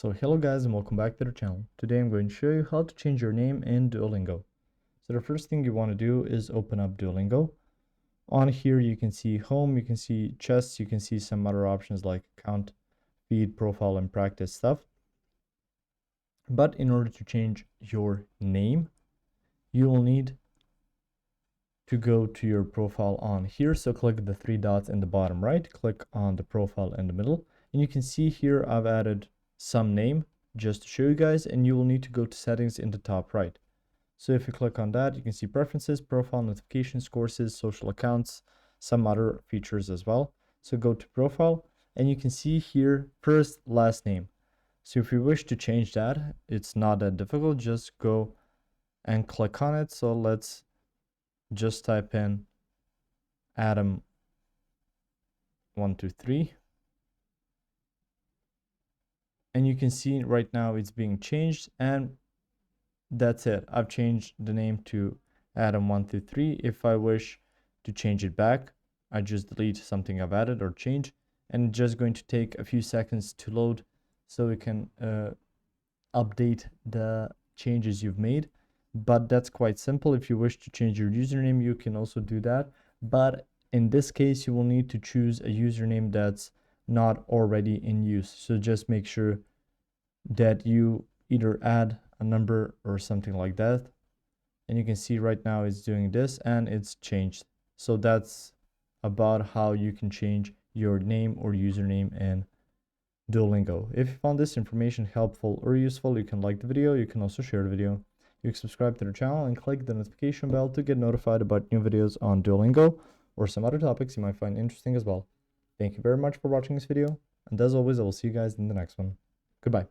So hello guys and welcome back to the channel. Today I'm going to show you how to change your name in Duolingo. So the first thing you want to do is open up Duolingo. On here you can see home, you can see chess, you can see some other options like account, feed, profile, and practice stuff. But in order to change your name, you will need to go to your profile on here. So click the three dots in the bottom right, click on the profile in the middle, and you can see here I've added some name just to show you guys, and you will need to go to settings in the top right. So if you click on that, you can see preferences, profile, notifications, courses, social accounts, some other features as well. So go to profile and you can see here first, last name. So if you wish to change that, it's not that difficult, just go and click on it. So let's just type in Adam123. And you can see right now it's being changed, and that's it. I've changed the name to Adam123. If I wish to change it back, I just delete something I've added or change, and it's just going to take a few seconds to load so we can update the changes you've made. But that's quite simple. If you wish to change your username, you can also do that. But in this case, you will need to choose a username that's not already in use. So just make sure that you either add a number or something like that. And you can see right now it's doing this and it's changed. So that's about how you can change your name or username in Duolingo. If you found this information helpful or useful, you can like the video. You can also share the video. You can subscribe to the channel and click the notification bell to get notified about new videos on Duolingo or some other topics you might find interesting as well. Thank you very much for watching this video, and as always, I will see you guys in the next one. Goodbye.